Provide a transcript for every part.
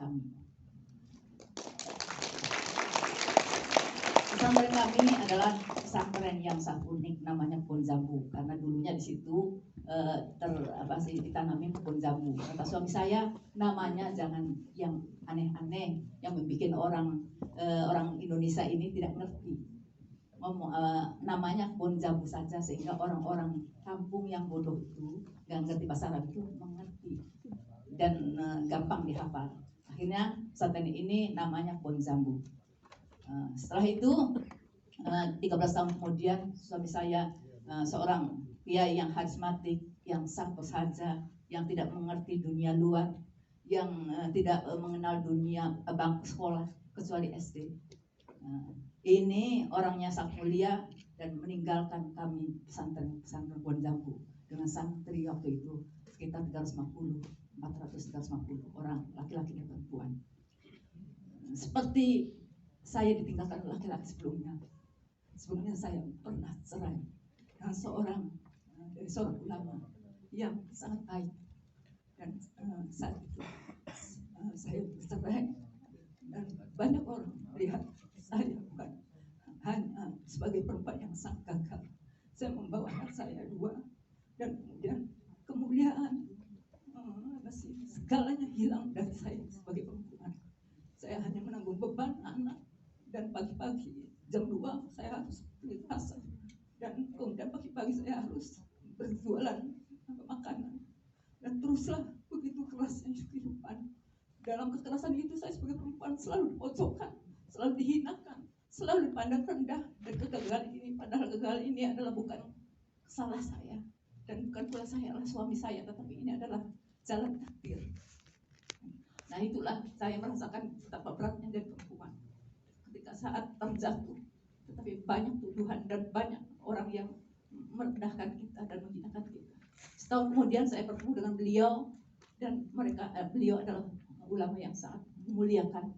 kami. Pesantren kami adalah pesantren yang sangat unik, namanya Pohon Jambu, karena dulunya di situ ditanami pohon jambu. Kata suami saya, namanya jangan yang aneh-aneh, yang membuat orang Indonesia ini tidak ngerti. Namanya pohon jambu saja, sehingga orang-orang kampung yang bodoh itu nggak ngerti bahasa Arab itu mengerti dan gampang dihafal. Akhirnya pesantren ini namanya Pohon Jambu. Setelah itu 13 tahun kemudian suami saya seorang kiai yang karismatik, yang santun saja, yang tidak mengerti dunia luar, yang tidak mengenal dunia bangku sekolah kecuali SD. Ini orangnya sangat mulia dan meninggalkan kami pesantren Pohon Jambu dengan santri waktu itu sekitar 450 orang, laki-laki dan perempuan. Seperti saya ditinggalkan laki-laki sebelumnya. Sebelumnya saya pernah cerai dengan seorang ulama yang sangat baik, dan saat itu saya bercerai, dan banyak orang melihat saya bukan hanya sebagai perempuan yang sangat gagal. Saya membawa anak saya 2, dan kemudian kemuliaan segalanya hilang dari saya sebagai perempuan. Saya hanya menanggung beban anak, dan pagi-pagi jam 2 saya harus beli pasar, dan kemudian pagi-pagi saya harus berjualan makanan, dan teruslah begitu kerasnya kehidupan. Dalam kekerasan itu saya sebagai perempuan selalu dipojokkan, selalu dihinakan, selalu dipandang rendah. Dan kegagalan ini, padahal kegagalan ini adalah bukan salah saya, dan bukan pula saya adalah suami saya, tetapi ini adalah jalan takdir. Nah, itulah saya merasakan betapa beratnya dari perempuan ketika saat terjatuh, tetapi banyak tuduhan dan banyak orang yang merendahkan kita dan menghinakan kita. Setahun kemudian saya bertemu dengan beliau, dan beliau adalah ulama yang sangat memuliakan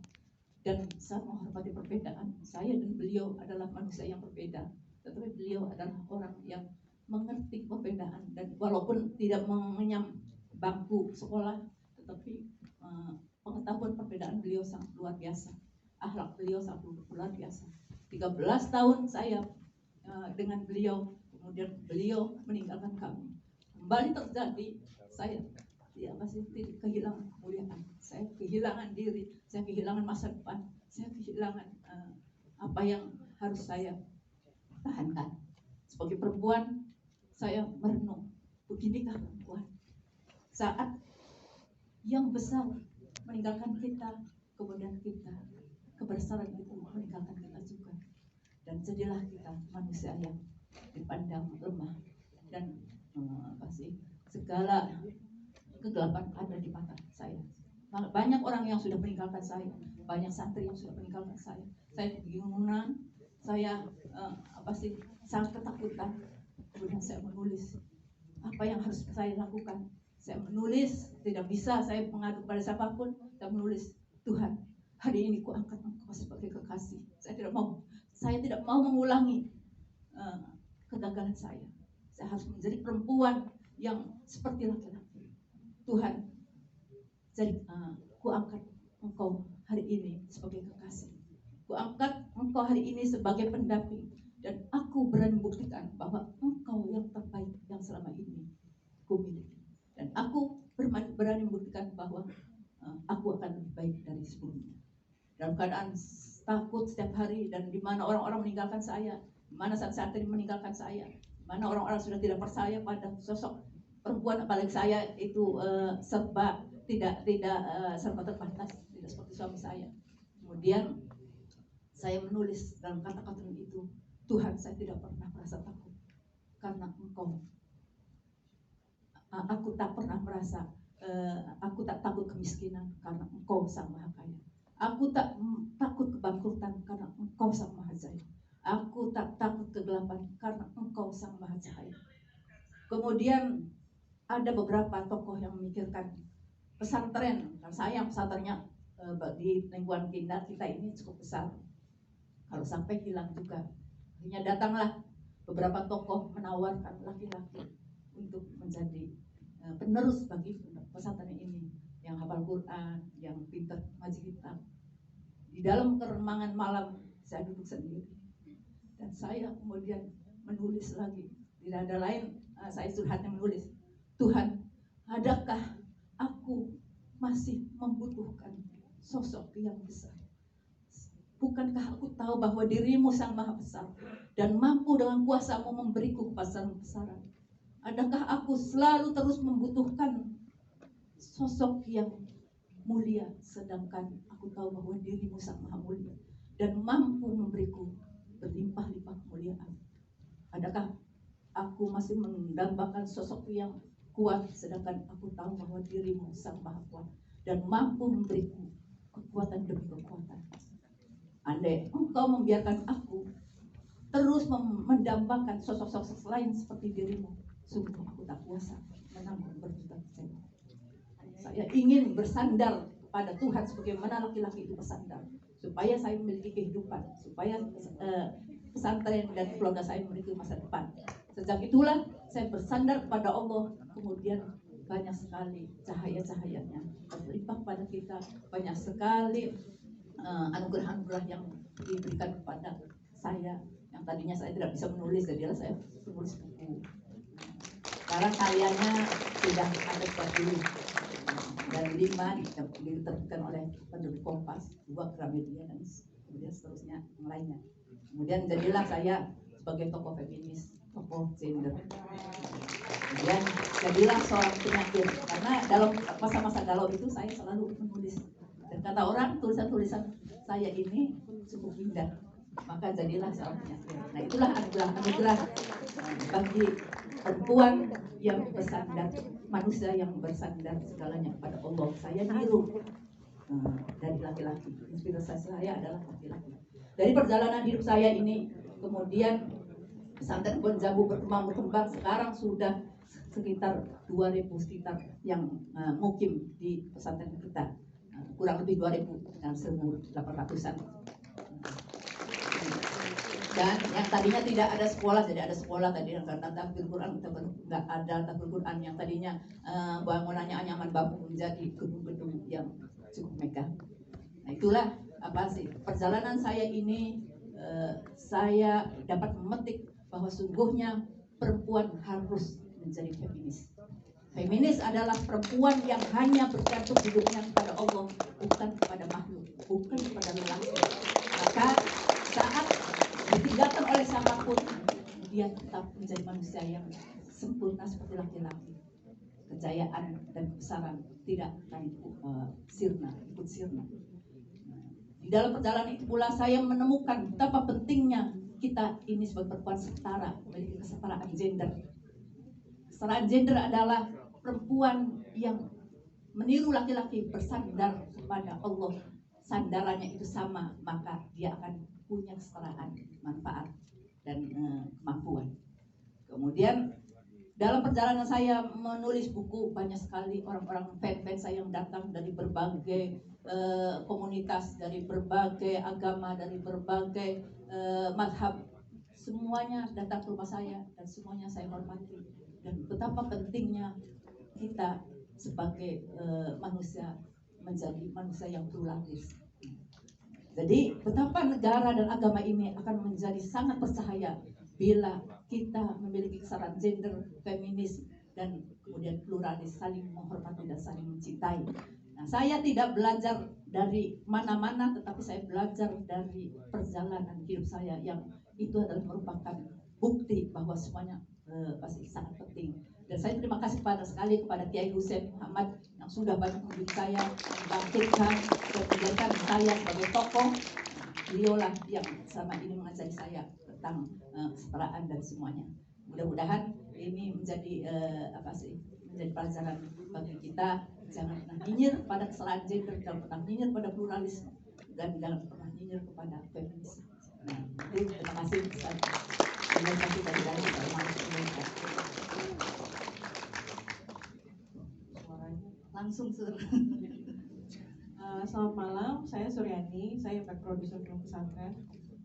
dan sangat menghormati perbedaan. Saya dan beliau adalah manusia yang berbeda, tetapi beliau adalah orang yang mengerti perbedaan, dan walaupun tidak mengenyam bangku sekolah, tetapi pengetahuan perbedaan beliau sangat luar biasa, akhlak beliau sangat luar biasa. 13 tahun saya dengan beliau, kemudian beliau meninggalkan kami. Kembali terjadi, saya kehilangan kemuliaan, saya kehilangan diri, saya kehilangan masa depan, saya kehilangan apa yang harus saya tahankan. Sebagai perempuan, saya merenung, beginikah perempuan saat yang besar meninggalkan kita, kemudian kita kebesaran itu meninggalkan kita juga, dan jadilah kita manusia yang dipandang lemah, dan segala kegelapan ada di mata saya. Banyak orang yang sudah meninggalkan saya, banyak santri yang sudah meninggalkan saya. Saya kebingungan, saya sangat ketakutan. Kemudian saya menulis apa yang harus saya lakukan. Saya menulis, tidak bisa saya mengadu pada siapapun. Saya menulis, Tuhan, hari ini ku angkat Engkau sebagai kekasih. Saya tidak mau mengulangi kegagalan saya. Saya harus menjadi perempuan yang seperti laki-laki. Tuhan, jadi ku angkat Engkau hari ini sebagai kekasih. Ku angkat Engkau hari ini sebagai pendamping, dan aku berani membuktikan bahwa Engkau yang terbaik yang selama ini ku miliki. Dan aku berani membuktikan bahwa aku akan lebih baik dari sebelumnya. Dalam keadaan takut setiap hari, dan di mana orang-orang meninggalkan saya, di mana saat-saat ini meninggalkan saya, di mana orang-orang sudah tidak percaya pada sosok perempuan, apalagi saya itu serba terbatas, tidak seperti suami saya. Kemudian saya menulis dalam kata-kata itu, Tuhan, saya tidak pernah merasa takut karena Engkau. Aku tak pernah merasa, aku tak takut kemiskinan karena Engkau Sang Maha Kaya. Aku tak takut kebangkrutan karena Engkau Sang Maha Jaya. Aku tak takut kegelapan karena Engkau Sang Maha Cahaya. Kemudian ada beberapa tokoh yang memikirkan pesantren. Sayang pesantrennya di lingkungan kita ini cukup besar. Kalau sampai hilang juga. Akhirnya datanglah beberapa tokoh menawarkan laki-laki untuk menjadi penerus bagi pesantren ini, yang hafal Quran, yang pintar Di dalam keremangan malam saya duduk sendiri dan saya kemudian menulis lagi. Tidak ada lain, saya curhatnya menulis, Tuhan, adakah aku masih membutuhkan sosok yang besar? Bukankah aku tahu bahwa dirimu sang maha besar dan mampu dengan kuasa-Mu memberiku kebesaran-kebesaran? Adakah aku selalu terus membutuhkan sosok yang mulia, sedangkan aku tahu bahwa dirimu sang maha mulia dan mampu memberiku berlimpah-limpah kemuliaan? Adakah aku masih mendambakan sosok yang kuat, sedangkan aku tahu bahwa dirimu sang maha kuat dan mampu memberiku kekuatan demi kekuatan? Andai engkau membiarkan aku terus mendambakan sosok-sosok lain seperti dirimu, sungguh aku tak kuasa menanggung berjuta kecewa. Saya ingin bersandar pada Tuhan sebagaimana laki-laki itu bersandar, supaya saya memiliki kehidupan, supaya pesantren dan keluarga saya memiliki masa depan. Sejak itulah saya bersandar kepada Allah, kemudian banyak sekali cahaya-cahayanya berlimpah pada kita, banyak sekali anugerah-anugerah yang diberikan kepada saya. Yang tadinya saya tidak bisa menulis, jadilah saya menulis buku. Sekarang karyanya sudah ada 40 dan 5 diterbitkan oleh penerbit Kompas, 2 Gramedia, dan kemudian seterusnya yang lainnya. Kemudian jadilah saya sebagai tokoh feminis, tokoh gender. Kemudian jadilah seorang penyair, karena dalam masa-masa galau itu saya selalu menulis. Dan kata orang, tulisan-tulisan saya ini cukup indah, maka jadilah seorang penyair. Nah, itulah anugerah bagi perempuan yang bersandar, manusia yang bersandar segalanya kepada Allah. Saya niru dari laki-laki. Inspirasi saya adalah laki-laki. Dari perjalanan hidup saya ini, kemudian pesantren Kebon Jambu berkembang. Sekarang sudah sekitar 2.000 sekitar yang mukim di pesantren kita. Kurang lebih 2.000 dengan 1.800-an. Dan yang tadinya tidak ada sekolah, jadi ada sekolah tadi yang karena tahfidz Quran, kita nggak ada tahfidz Quran. Yang tadinya bangunannya anyaman bambu menjadi gedung-gedung yang cukup megah. Nah, itulah perjalanan saya ini. Saya dapat memetik bahwa sungguhnya perempuan harus menjadi feminis. Feminis adalah perempuan yang hanya bergantung hidupnya kepada Allah, bukan kepada makhluk, bukan kepada lelaki. Maka saat ditinggalkan oleh siapapun, dia tetap menjadi manusia yang sempurna seperti laki-laki. Kejayaan dan kebesaran tidak akan ikut sirna. Di dalam perjalanan itu pula saya menemukan betapa pentingnya kita ini sebagai perempuan setara, memiliki kesetaraan gender. Kesetaraan gender adalah perempuan yang meniru laki-laki bersandar kepada Allah. Sandarannya itu sama, maka dia akan punya kesetaraan manfaat dan kemampuan. Kemudian dalam perjalanan saya menulis buku, banyak sekali orang-orang fans saya yang datang dari berbagai komunitas, dari berbagai agama, dari berbagai mazhab. Semuanya datang ke rumah saya dan semuanya saya hormati. Dan betapa pentingnya kita sebagai manusia menjadi manusia yang pluralis. Jadi betapa negara dan agama ini akan menjadi sangat bercahaya bila kita memiliki kesetaraan gender, feminis, dan kemudian pluralis, saling menghormati dan saling mencintai. Nah, saya tidak belajar dari mana-mana, tetapi saya belajar dari perjalanan hidup saya yang itu adalah merupakan bukti bahwa semuanya pasti sangat penting. Dan saya terima kasih sekali kepada Kiai Hussein Muhammad yang sudah banyak membimbing saya, membangkitkan dan menjadikan saya sebagai tokoh. Beliaulah yang selama ini mengajari saya tentang kesetaraan dan semuanya. Mudah-mudahan ini menjadi menjadi pelajaran bagi kita. Jangan pernah nyinyir pada kesetaraan gender, jangan pernah nyinyir pada pluralisme, dan jangan pernah nyinyir kepada feminisme. Nah, terima kasih. Terima kasih dari langsung sur. Selamat malam, saya Suryani, saya produser film pesantren.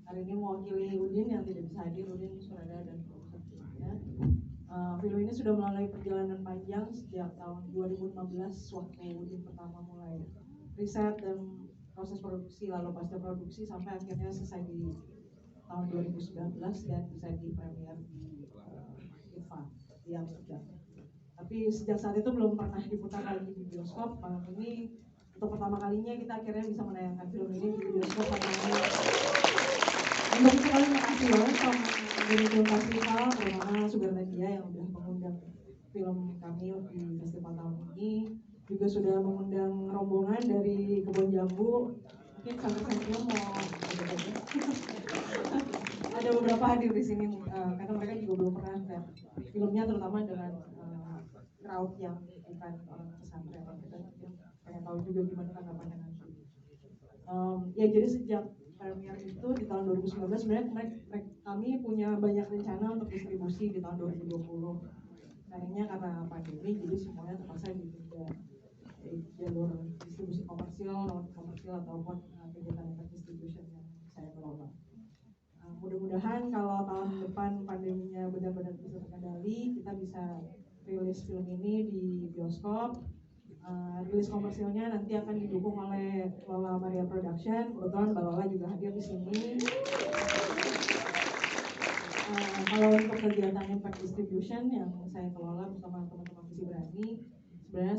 Hari ini mewakili Udin yang tidak bisa hadir. Udin sutradara dan produser filmnya. Film ini sudah melalui perjalanan panjang sejak tahun 2015 waktu Udin pertama mulai riset dan proses produksi lalu pasca produksi sampai akhirnya selesai di tahun 2019 dan bisa di premier di IFA di Amsterdam. Tapi sejak saat itu belum pernah diputar lagi di bioskop. Malam ini untuk pertama kalinya kita akhirnya bisa menayangkan film ini di bioskop pada hari ini. Untuk itu kami makasih banget sama Indonesia Film Festival, terutama Sugar Media yang sudah mengundang film kami di festival tahun ini. Juga sudah mengundang rombongan dari Kebon Jambu. Mungkin sampai-sampai mau ada beberapa hadir di sini karena mereka juga belum pernah lihat filmnya, terutama dengan crowd yang bukan orang pesantren. Kita pengen tahu juga gimana tanggapannya nanti. Ya jadi sejak premier itu di tahun 2019 sebenarnya kami punya banyak rencana untuk distribusi di tahun 2020. Sayangnya karena pandemi jadi semuanya terpaksa ditunda, jalur distribusi komersial, non komersial ataupun kegiatan event distribution yang saya kelola. Mudah-mudahan kalau tahun depan pandeminya benar-benar bisa terkendali, kita bisa rilis film ini di bioskop. Rilis komersilnya nanti akan didukung oleh Lola Maria Production. Kebetulan Mbak Lola juga hadir di sini. Kalau untuk kegiatan impact distribution yang saya kelola bersama teman-teman Visi Berani, sebenarnya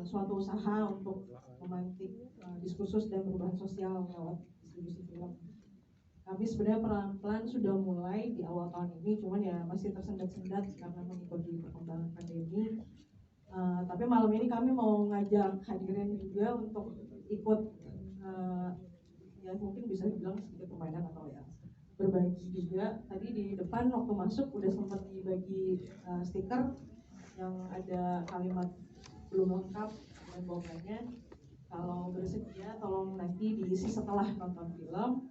suatu usaha untuk memantik diskursus dan perubahan sosial lewat distribusi film. Kami sebenarnya pelan-pelan sudah mulai di awal tahun ini, cuman ya masih tersendat-sendat karena mengikuti perkembangan pandemi. Tapi malam ini kami mau ngajak hadirin juga untuk ikut ya mungkin bisa dibilang sedikit permainan atau ya berbagi juga. Tadi di depan waktu masuk udah sempat dibagi stiker yang ada kalimat belum lengkap dan bawahnya. Kalau bersedia tolong nanti diisi setelah nonton film.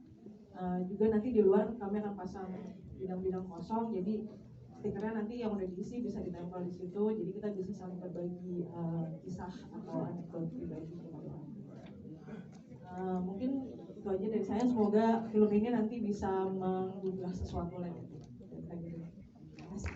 Juga nanti di luar kami akan pasang bidang-bidang kosong, jadi stikernya nanti yang udah diisi bisa ditempel di situ, jadi kita bisa saling berbagi kisah atau anekdot pribadi. Mungkin itu aja dari saya, semoga film ini nanti bisa mengubah sesuatu lagi. Terima kasih.